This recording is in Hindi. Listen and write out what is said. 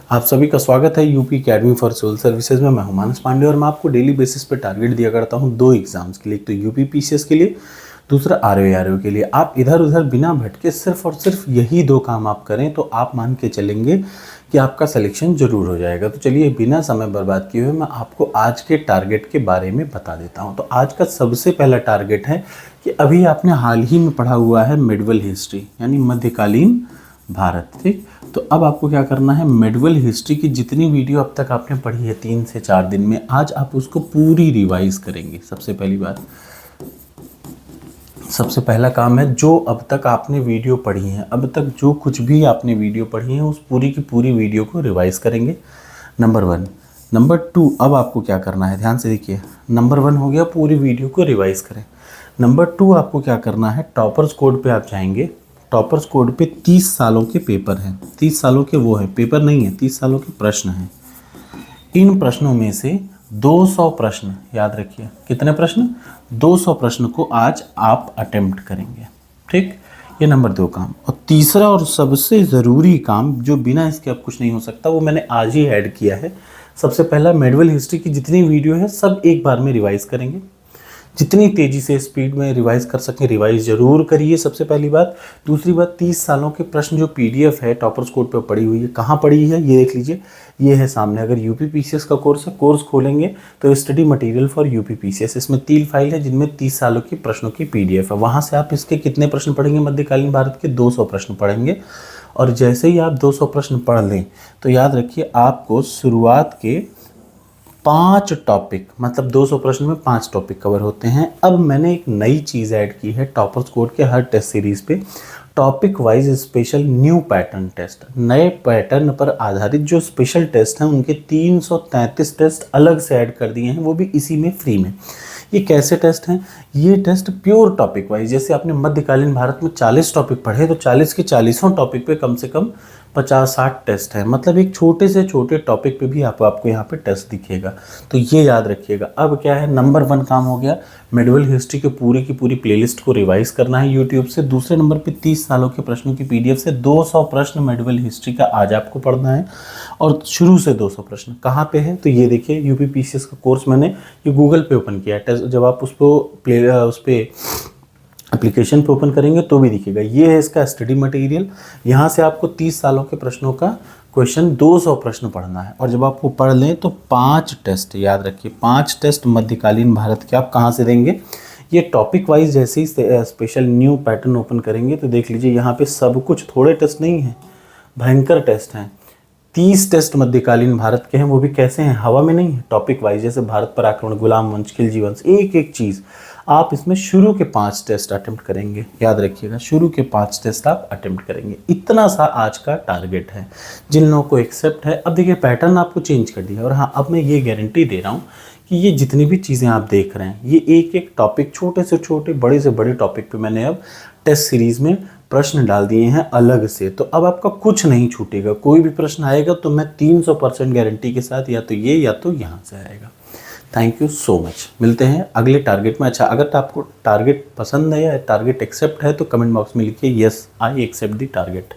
आप सभी का स्वागत है UP academy for civil services में। मैं हूं मानस पांडे और मैं आपको डेली बेसिस पे टारगेट दिया करता हूं दो एग्जाम्स के लिए, एक तो यूपी पीसीएस के लिए, दूसरा आरओ के लिए। आप इधर उधर बिना भटके सिर्फ और सिर्फ यही दो काम आप करें तो आप मान के चलेंगे कि आपका सिलेक्शन जरूर हो जाएगा। तो चलिए बिना समय बर्बाद किए हुए मैं आपको आज के टारगेट के बारे में बता देता हूँ। तो आज का सबसे पहला टारगेट है कि अभी आपने हाल ही में पढ़ा हुआ है मेडिवल हिस्ट्री यानी मध्यकालीन भारत, ठीक। तो अब आपको क्या करना है, मेडिवल हिस्ट्री की जितनी वीडियो अब तक आपने पढ़ी है 3 से 4 दिन में, आज आप उसको पूरी रिवाइज करेंगे। सबसे पहली बात, सबसे पहला काम है जो अब तक आपने वीडियो पढ़ी है, अब तक जो कुछ भी आपने वीडियो पढ़ी है उस पूरी की पूरी वीडियो को रिवाइज करेंगे। नंबर 1। नंबर 2, अब आपको क्या करना है, ध्यान से देखिए। नंबर 1 हो गया, पूरी वीडियो को रिवाइज करें। नंबर 2 आपको क्या करना है, टॉपर्स कोड पे आप जाएंगे। टॉपर्स कोड पे 30 सालों के पेपर हैं, 30 सालों के वो है, पेपर नहीं है, 30 सालों के प्रश्न हैं। इन प्रश्नों में से 200 प्रश्न, याद रखिए कितने प्रश्न, 200 प्रश्न को आज आप अटेम्प्ट करेंगे, ठीक। ये नंबर 2 काम। और तीसरा और सबसे ज़रूरी काम जो बिना इसके अब कुछ नहीं हो सकता, वो मैंने आज ही ऐड किया है। सबसे पहला, मेडिवल हिस्ट्री की जितनी वीडियो है सब एक बार में रिवाइज करेंगे। जितनी तेज़ी से स्पीड में रिवाइज कर सकें रिवाइज ज़रूर करिए, सबसे पहली बात। दूसरी बात, 30 सालों के प्रश्न जो पीडीएफ है टॉपर्स कोड पे पड़ी हुई है, कहाँ पड़ी है ये देख लीजिए, ये है सामने। अगर यूपी पीसीएस का कोर्स है, कोर्स खोलेंगे तो study material for UP PCS, इसमें 3 फाइल है जिनमें 30 सालों की प्रश्नों की पीडीएफ है। वहाँ से आप इसके कितने प्रश्न पढ़ेंगे, मध्यकालीन भारत के 200 प्रश्न पढ़ेंगे। और जैसे ही आप 200 प्रश्न पढ़ लें तो याद रखिए आपको शुरुआत के 5 टॉपिक, मतलब 200 प्रश्न में 5 टॉपिक कवर होते हैं। अब मैंने एक नई चीज़ ऐड की है टॉपर्स कोड के हर टेस्ट सीरीज़ पे, topic wise special new pattern test. नए पैटर्न पर आधारित जो स्पेशल टेस्ट हैं उनके 333 टेस्ट अलग से ऐड कर दिए हैं, वो भी इसी में फ्री में। ये कैसे टेस्ट हैं, ये टेस्ट प्योर टॉपिक वाइज, जैसे आपने मध्यकालीन भारत में 40 टॉपिक पढ़े तो 40 के 40 टॉपिक पे कम से कम 50-60 टेस्ट है, मतलब एक छोटे से छोटे टॉपिक पे भी आपको यहाँ पे टेस्ट दिखेगा। तो ये याद रखिएगा। अब क्या है, नंबर 1 काम हो गया, मेडिवल हिस्ट्री के पूरी की पूरी प्लेलिस्ट को रिवाइज करना है यूट्यूब से। दूसरे नंबर पे 30 सालों के प्रश्नों की पीडीएफ से 200 प्रश्न मेडिवल हिस्ट्री का आज आपको पढ़ना है, और शुरू से 200 प्रश्न कहाँ पे है, तो ये देखिए यूपी पीसीएस का कोर्स मैंने ये गूगल पे ओपन किया है। जब आप उस पर एप्लीकेशन पे ओपन करेंगे तो भी दिखेगा, ये है इसका स्टडी मटेरियल। यहाँ से आपको 30 सालों के प्रश्नों का क्वेश्चन 200 प्रश्न पढ़ना है, और जब आप वो पढ़ लें तो 5 टेस्ट, याद रखिए 5 टेस्ट मध्यकालीन भारत के आप कहाँ से देंगे, ये टॉपिक वाइज। जैसे ही स्पेशल न्यू पैटर्न ओपन करेंगे तो देख लीजिए यहाँ पे सब कुछ, थोड़े टेस्ट नहीं हैं, भयंकर टेस्ट हैं। 30 टेस्ट मध्यकालीन भारत के हैं, वो भी कैसे हैं, हवा में नहीं है, टॉपिक वाइज। जैसे भारत पर आक्रमण, गुलाम वंश, खिलजी वंश, एक एक चीज़ आप इसमें शुरू के 5 टेस्ट अटेम्प्ट करेंगे, याद रखिएगा शुरू के 5 टेस्ट आप अटेम्प्ट करेंगे। इतना सा आज का टारगेट है। जिन लोगों को एक्सेप्ट है, अब देखिए पैटर्न आपको चेंज कर दिया। और हाँ, अब मैं ये गारंटी दे रहा हूँ कि ये जितनी भी चीज़ें आप देख रहे हैं, ये एक एक टॉपिक, छोटे से छोटे बड़े से बड़े टॉपिक पे मैंने अब टेस्ट सीरीज़ में प्रश्न डाल दिए हैं अलग से। तो अब आपका कुछ नहीं छूटेगा, कोई भी प्रश्न आएगा तो मैं 300% गारंटी के साथ या तो ये या तो यहाँ से आएगा। थैंक यू सो मच, मिलते हैं अगले टारगेट में। अच्छा, अगर आपको टारगेट पसंद है या टारगेट एक्सेप्ट है तो कमेंट बॉक्स में लिखिए yes I accept the target.